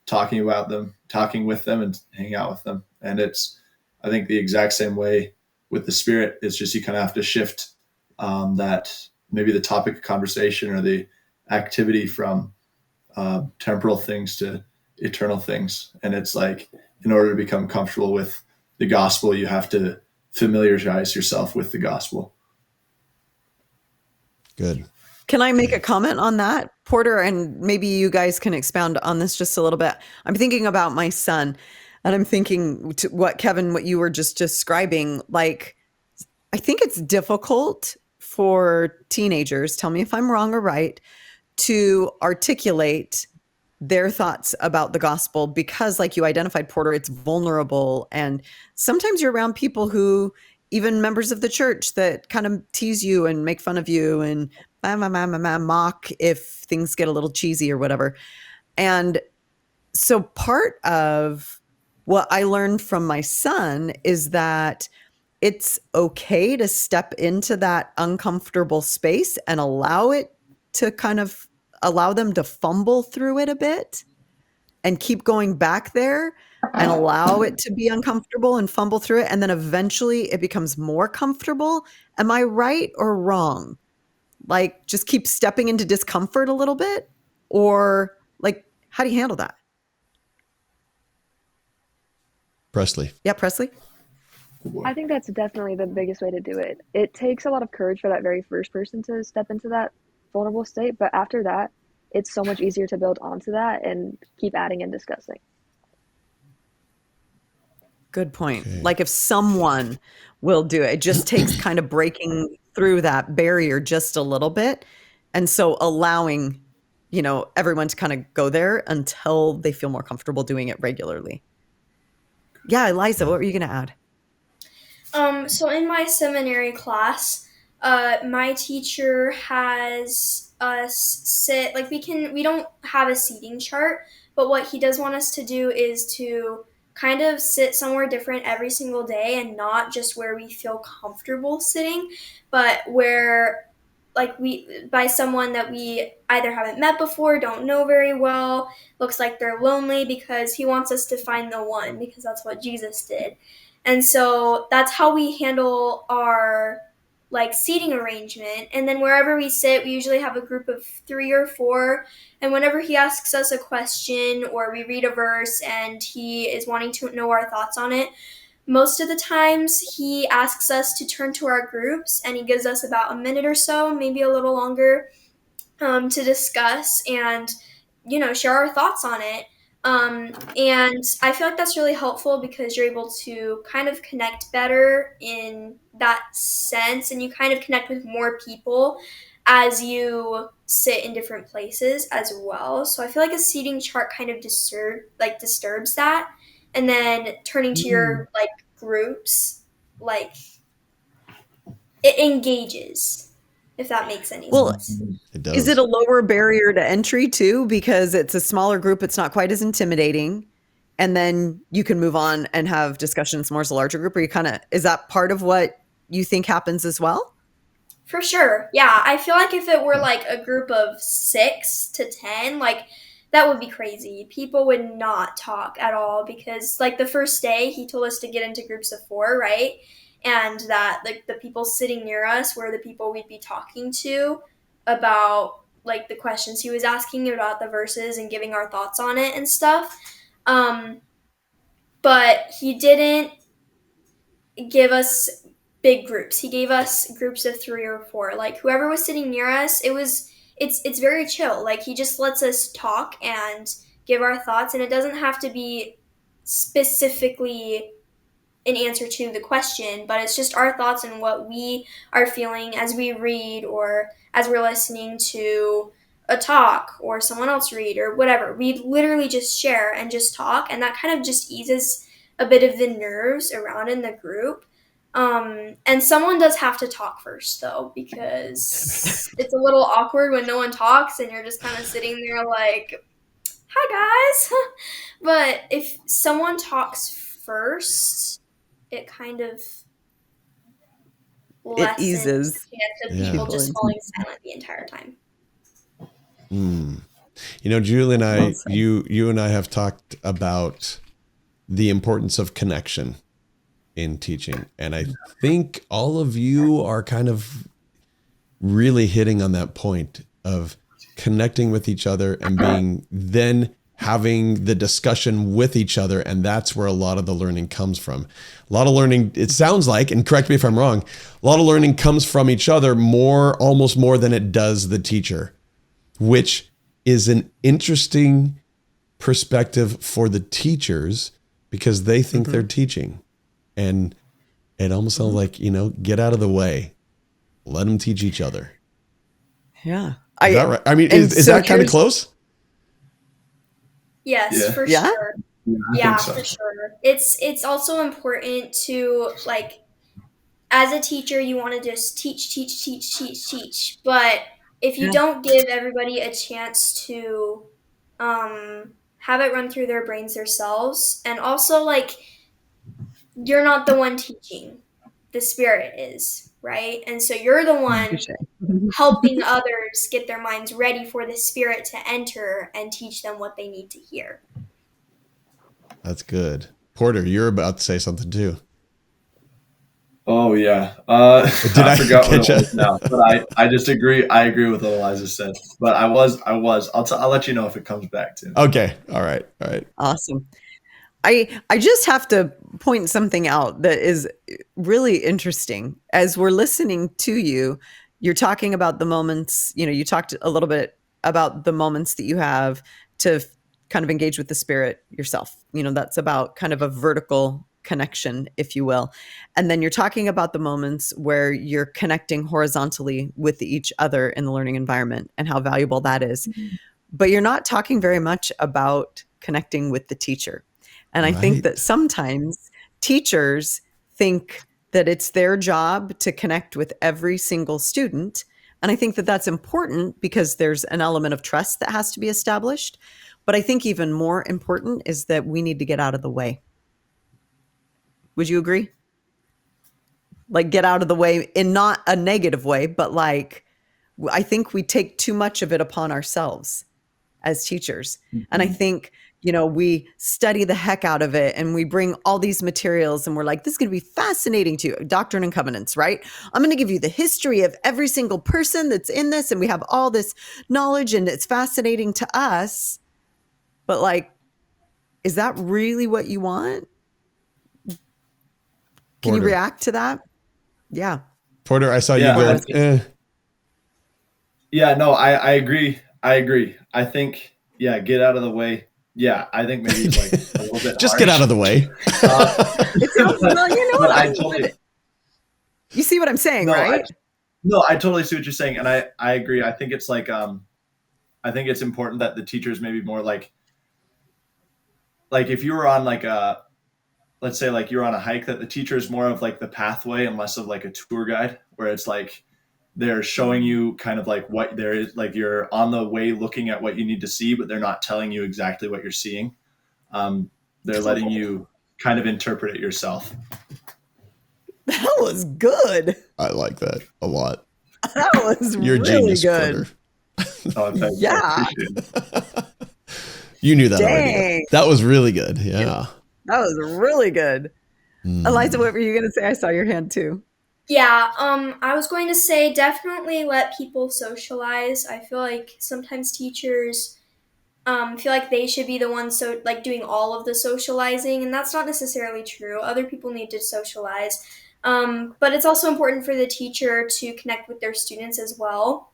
talking about them, talking with them, and hanging out with them. And it's, I think, the exact same way with the Spirit. It's just you kind of have to shift that maybe the topic of conversation or the activity from temporal things to eternal things. And it's like, in order to become comfortable with the gospel, you have to familiarize yourself with the gospel. Good. Can I make a comment on that, Porter? And maybe you guys can expound on this just a little bit. I'm thinking about my son, and I'm thinking to what Kevin, what you were just describing. Like, I think it's difficult for teenagers, tell me if I'm wrong or right, to articulate their thoughts about the gospel, because like you identified, Porter, it's vulnerable. And sometimes you're around people who, even members of the church, that kind of tease you and make fun of you and mock if things get a little cheesy or whatever. And so part of what I learned from my son is that it's okay to step into that uncomfortable space and allow them to fumble through it a bit and keep going back there and allow it to be uncomfortable and fumble through it. And then eventually it becomes more comfortable. Am I right or wrong? Like, just keep stepping into discomfort a little bit? Or like, how do you handle that? Preslie. Yeah, Preslie? I think that's definitely the biggest way to do it. It takes a lot of courage for that very first person to step into that vulnerable state, but after that, it's so much easier to build onto that and keep adding and discussing. Good point. Okay. Like if someone will do it, it just takes kind of breaking through that barrier just a little bit. And so allowing, everyone to kind of go there until they feel more comfortable doing it regularly. Yeah, Eliza, what were you going to add? So in my seminary class, my teacher has us sit, like we don't have a seating chart, but what he does want us to do is to kind of sit somewhere different every single day, and not just where we feel comfortable sitting, but where by someone that we either haven't met before, don't know very well, looks like they're lonely, because he wants us to find the one, because that's what Jesus did. And so that's how we handle our like seating arrangement. And then wherever we sit, we usually have a group of 3 or 4. And whenever he asks us a question or we read a verse and he is wanting to know our thoughts on it, most of the times he asks us to turn to our groups and he gives us about a minute or so, maybe a little longer, to discuss and, share our thoughts on it. And I feel like that's really helpful because you're able to kind of connect better in that sense, and you kind of connect with more people as you sit in different places as well. So I feel like a seating chart kind of disturbs that, and then turning to your like groups, like it engages, if that makes any sense. It does. Is it a lower barrier to entry too? Because it's a smaller group, it's not quite as intimidating. And then you can move on and have discussions more as a larger group. Or is that part of what you think happens as well? For sure. Yeah. I feel like if it were like a group of 6 to 10, like that would be crazy. People would not talk at all because like the first day he told us to get into groups of 4, right? And that like the people sitting near us were the people we'd be talking to about like the questions he was asking about the verses and giving our thoughts on it and stuff. But he didn't give us big groups. He gave us groups of 3 or 4. Like whoever was sitting near us, it's very chill. Like he just lets us talk and give our thoughts, and it doesn't have to be specifically an answer to the question, but it's just our thoughts and what we are feeling as we read or as we're listening to a talk or someone else read or whatever. We literally just share and just talk, and that kind of just eases a bit of the nerves around in the group. And someone does have to talk first though, because it's a little awkward when no one talks and you're just kind of sitting there like, hi guys. But if someone talks first, it kind of lessens eases the chance of people just falling silent the entire time. Julie and I, you and I have talked about the importance of connection in teaching. And I think all of you are kind of really hitting on that point of connecting with each other and having the discussion with each other. And that's where a lot of the learning comes from. A lot of learning, it sounds like, and correct me if I'm wrong, a lot of learning comes from each other almost more than it does the teacher, which is an interesting perspective for the teachers because they think they're teaching. And it almost sounds like, get out of the way. Let them teach each other. Yeah. Is that right? I mean, is that kind of close? Yes, for sure. Yeah, for sure. It's also important to, like, as a teacher, you want to just teach. But if you don't give everybody a chance to have it run through their brains themselves, and also, like, you're not the one teaching. The Spirit is, right? And so you're the one helping others get their minds ready for the Spirit to enter and teach them what they need to hear. That's good. Porter, you're about to say something too. Oh yeah. I forgot what it was now, but I just agree. I agree with what Eliza said, but I'll let you know if it comes back to me. Okay. All right. Awesome. I just have to point something out that is really interesting. As we're listening to you, you're talking about the moments, you talked a little bit about the moments that you have to kind of engage with the Spirit yourself. That's about kind of a vertical connection, if you will. And then you're talking about the moments where you're connecting horizontally with each other in the learning environment and how valuable that is. Mm-hmm. But you're not talking very much about connecting with the teacher. And I think that sometimes teachers think that it's their job to connect with every single student. And I think that that's important because there's an element of trust that has to be established. But I think even more important is that we need to get out of the way. Would you agree? Like get out of the way in not a negative way, but like I think we take too much of it upon ourselves. as teachers. And I think, we study the heck out of it and we bring all these materials and we're like, this is going to be fascinating to you. Doctrine and Covenants, right? I'm going to give you the history of every single person that's in this. And we have all this knowledge and it's fascinating to us. But like, is that really what you want? Can you react to that? Yeah. Porter, I saw you go. Yeah, no, I agree. I think, get out of the way. Yeah, I think maybe it's like a little bit just harsh. get out of the way. You see what I'm saying, right? I totally see what you're saying. And I agree. I think it's like, I think it's important that the teachers maybe more like if you were on like let's say like you're on a hike, that the teacher is more of like the pathway and less of like a tour guide, where it's like they're showing you kind of like what there is, like you're on the way looking at what you need to see, but they're not telling you exactly what you're seeing. They're letting you kind of interpret it yourself. That was good. I like that a lot. That was You're really genius, good. Yeah. You knew that already. That was really good. Yeah. That was really good. Eliza, what were you going to say? I saw your hand too. Yeah, I was going to say definitely let people socialize. I feel like sometimes teachers feel like they should be the ones doing all of the socializing, and that's not necessarily true. Other people need to socialize. But it's also important for the teacher to connect with their students as well.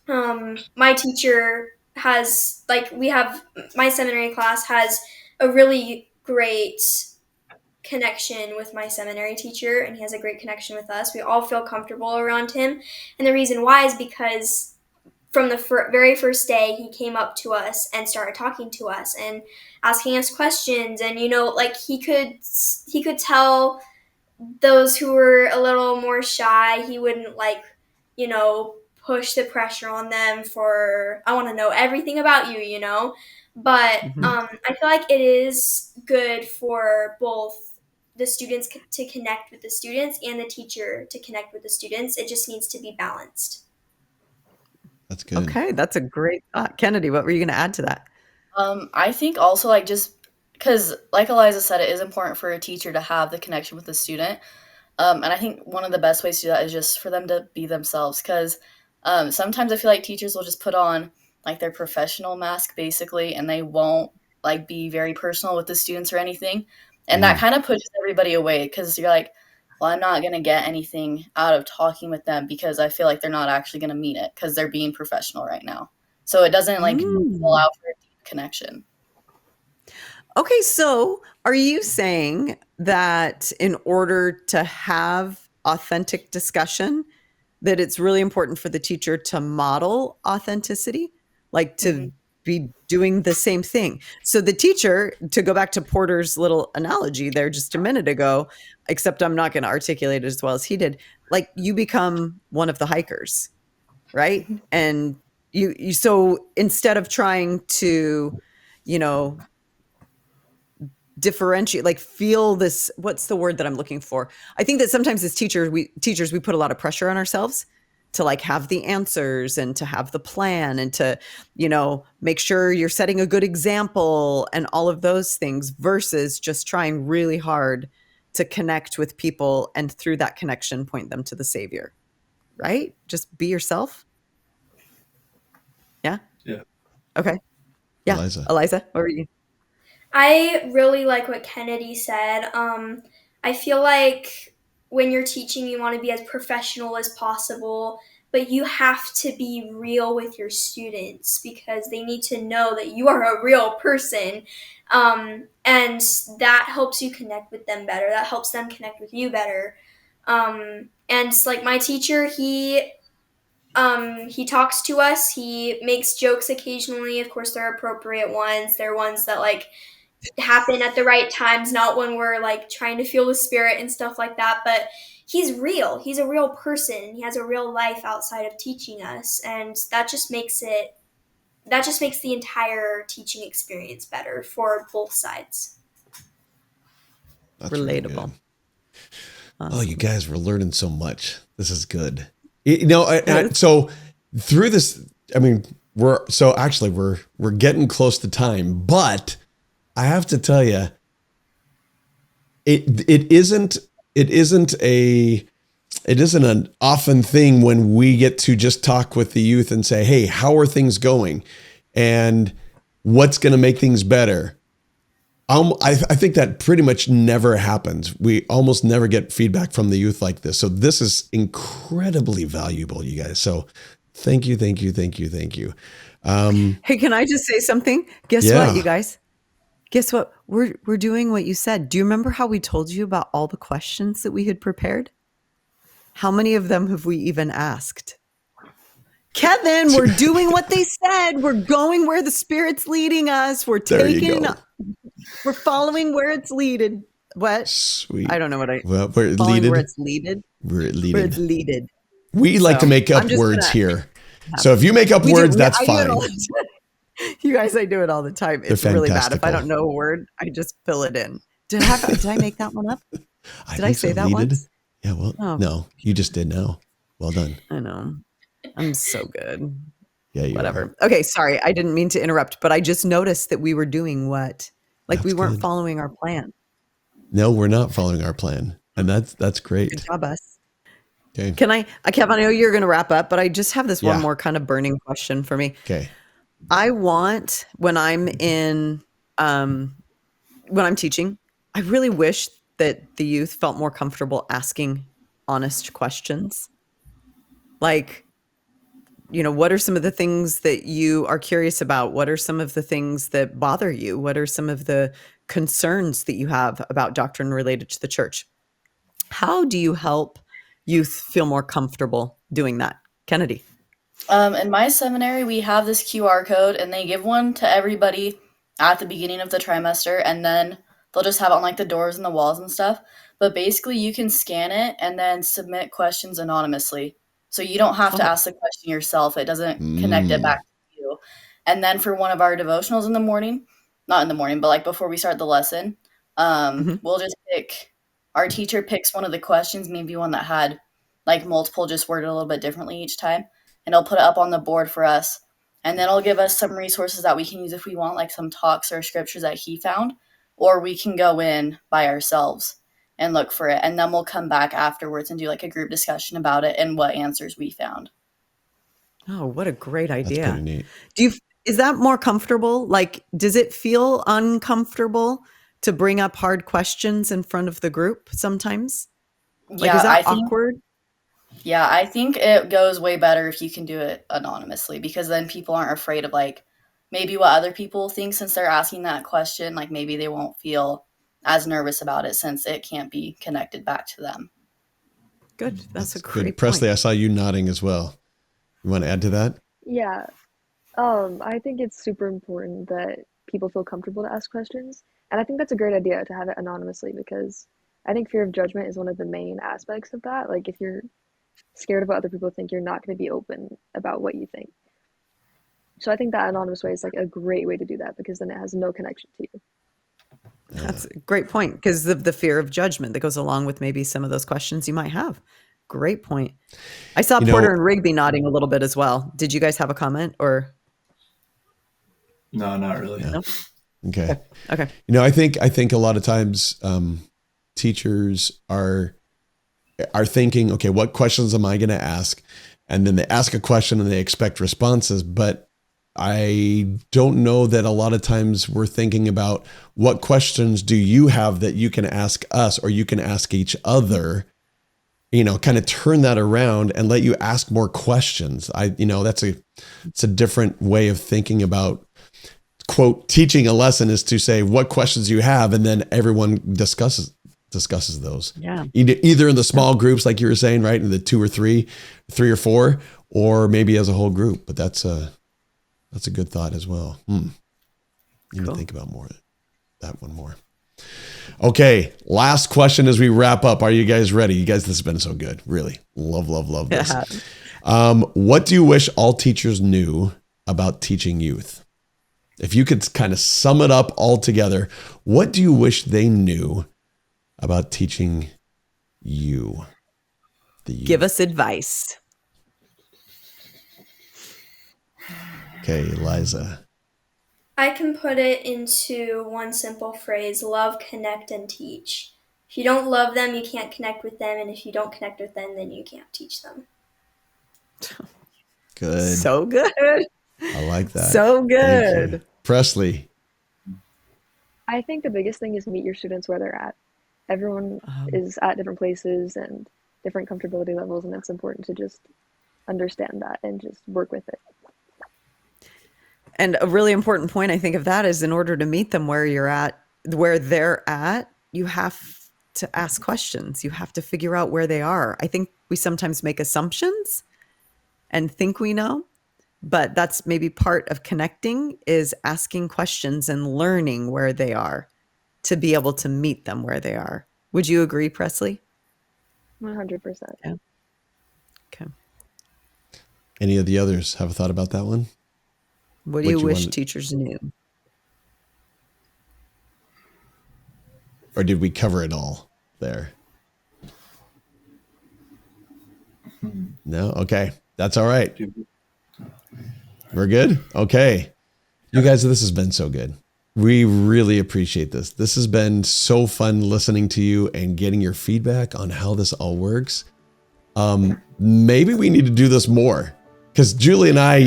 My teacher has, my seminary class has a really great connection with my seminary teacher, and he has a great connection with us. We all feel comfortable around him, and the reason why is because from the very first day he came up to us and started talking to us and asking us questions, and he could tell those who were a little more shy. He wouldn't push the pressure on them for, I want to know everything about you, but I feel like it is good for both the students to connect with the students and the teacher to connect with the students. It just needs to be balanced. That's good. Okay, that's a great thought. Kenideigh, what were you going to add to that? I think also just because like Eliza said, it is important for a teacher to have the connection with the student. And I think one of the best ways to do that is just for them to be themselves, because sometimes I feel like teachers will just put on like their professional mask basically, and they won't be very personal with the students or anything. And that kind of pushes everybody away, because you're like, well, I'm not going to get anything out of talking with them because I feel like they're not actually going to mean it because they're being professional right now. So it doesn't allow for a deep connection. Okay, so are you saying that in order to have authentic discussion, that it's really important for the teacher to model authenticity, to be doing the same thing? So the teacher, to go back to Porter's little analogy there just a minute ago, except I'm not going to articulate it as well as he did, you become one of the hikers, right? And you so instead of trying to, differentiate, feel this, what's the word that I'm looking for? I think that sometimes as teachers, we put a lot of pressure on ourselves to have the answers and to have the plan and to, make sure you're setting a good example and all of those things, versus just trying really hard to connect with people and through that connection, point them to the Savior, right? Just be yourself. Yeah. Yeah. Okay. Yeah. Eliza, what were you? I really like what Kenideigh said. I feel like when you're teaching, you want to be as professional as possible, but you have to be real with your students because they need to know that you are a real person. And that helps you connect with them better. That helps them connect with you better. And my teacher, he talks to us. He makes jokes occasionally. Of course, they're appropriate ones. They're ones that happen at the right times, not when we're trying to feel the spirit and stuff like that. But he's real. He's a real person. He has a real life outside of teaching us, and that just makes the entire teaching experience better for both sides. That's relatable. Really awesome. Oh, you guys were learning so much. This is good. So through this, we're getting close to time, but I have to tell you, it isn't an often thing when we get to just talk with the youth and say, hey, how are things going? And what's going to make things better? I think that pretty much never happens. We almost never get feedback from the youth like this. So this is incredibly valuable, you guys. So thank you. Hey, can I just say something? Guess what, you guys? Guess what? We're doing what you said. Do you remember how we told you about all the questions that we had prepared? How many of them have we even asked? Kevin, we're doing what they said. We're going where the Spirit's leading us. We're following where it's leaded. What? Sweet. I don't know what we're following leaded. Where it's leaded. Where it's leaded. We like to make up words here. So if you make up words, that's fine. You guys, I do it all the time. It's really bad. If I don't know a word, I just fill it in. Did I make that one up? Did I say that once? Yeah, well, no, you just did now. Well done. I know. I'm so good. Yeah, whatever. Okay, sorry. I didn't mean to interrupt, but I just noticed that we were doing what? Like we weren't following our plan. No, we're not following our plan. And that's great. Good job, us. Okay. Kevin, I know you're going to wrap up, but I just have this one more kind of burning question for me. Okay. I want, when I'm teaching, I really wish that the youth felt more comfortable asking honest questions. Like, what are some of the things that you are curious about? What are some of the things that bother you? What are some of the concerns that you have about doctrine related to the church? How do you help youth feel more comfortable doing that? Kenideigh. In my seminary, we have this QR code, and they give one to everybody at the beginning of the trimester, and then they'll just have it on like the doors and the walls and stuff. But basically, you can scan it and then submit questions anonymously. So you don't have to ask the question yourself. It doesn't connect it back to you. And then for one of our devotionals in the morning, not in the morning, but like before we start the lesson, we'll just our teacher picks one of the questions, maybe one that had like multiple, just worded a little bit differently each time. And he'll put it up on the board for us. And then he'll give us some resources that we can use if we want, like some talks or scriptures that he found, or we can go in by ourselves and look for it. And then we'll come back afterwards and do like a group discussion about it and what answers we found. Oh, what a great idea. That's pretty neat. Is that more comfortable? Like, does it feel uncomfortable to bring up hard questions in front of the group sometimes? Like, is that awkward? Yeah, I think it goes way better if you can do it anonymously, because then people aren't afraid of like maybe what other people think since they're asking that question. Like maybe they won't feel as nervous about it since it can't be connected back to them. Good. That's a great point. Preslie, I saw you nodding as well. You want to add to that? Yeah. I think it's super important that people feel comfortable to ask questions. And I think that's a great idea to have it anonymously, because I think fear of judgment is one of the main aspects of that. Like if you're scared of what other people think, you're not going to be open about what you think. So I think that anonymous way is like a great way to do that, because then it has no connection to you. That's a great point, because of the fear of judgment that goes along with maybe some of those questions you might have. Great point. I saw Porter and Rigby nodding a little bit as well. Did you guys have a comment or? No, not really. No? Okay. Okay. I think a lot of times teachers are thinking, okay, what questions am I going to ask? And then they ask a question and they expect responses. But I don't know that a lot of times we're thinking about what questions do you have that you can ask us or you can ask each other, kind of turn that around and let you ask more questions. It's a different way of thinking about, quote, teaching a lesson is to say what questions you have, and then everyone discusses those. Yeah. Either in the small groups, like you were saying, right, in the 2 or 3 or 4, or maybe as a whole group. But that's a good thought as well. You need to think about that one more. Okay, last question as we wrap up. Are you guys ready? You guys, this has been so good. Really, love this. Yeah. What do you wish all teachers knew about teaching youth? If you could kind of sum it up all together, what do you wish they knew about teaching you? Give us advice. Okay, Eliza. I can put it into one simple phrase: love, connect, and teach. If you don't love them, you can't connect with them. And if you don't connect with them, then you can't teach them. Good. So good. I like that. So Thank good. you. Preslie. I think the biggest thing is meet your students where they're at. Everyone is at different places and different comfortability levels, and it's important to just understand that and just work with it. And a really important point, I think, of that is in order to meet them where they're at, you have to ask questions. You have to figure out where they are. I think we sometimes make assumptions and think we know, but that's maybe part of connecting, is asking questions and learning where they are to be able to meet them where they are. Would you agree, Preslie? 100%. Yeah. Okay. Any of the others have a thought about that one? What do you wish teachers knew? Or did we cover it all there? No? Okay. That's all right. We're good? Okay. You guys, this has been so good. We really appreciate this. This has been so fun listening to you and getting your feedback on how this all works. Maybe we need to do this more. Because Julie and I,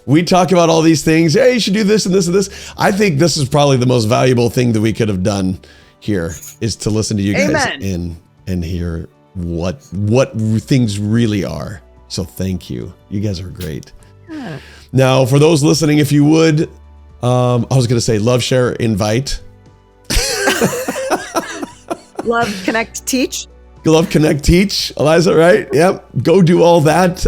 we talk about all these things. Hey, you should do this and this and this. I think this is probably the most valuable thing that we could have done here, is to listen to you guys and hear what things really are. So thank you. You guys are great. Yeah. Now, for those listening, if you would, I was going to say love, share, invite. Love, connect, teach. Love, connect, teach. Eliza, right? Yep. Go do all that.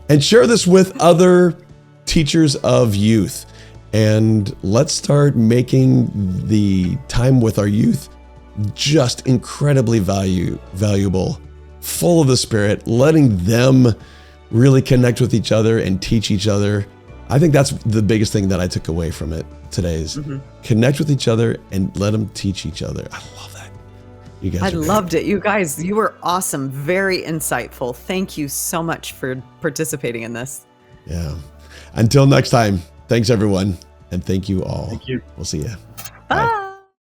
And share this with other teachers of youth. And let's start making the time with our youth just incredibly valuable, full of the Spirit, letting them really connect with each other and teach each other. I think that's the biggest thing that I took away from it today is connect with each other and let them teach each other. I love that. You guys loved it. You guys, you were awesome. Very insightful. Thank you so much for participating in this. Yeah. Until next time, thanks everyone. And thank you all. Thank you. We'll see you. Bye.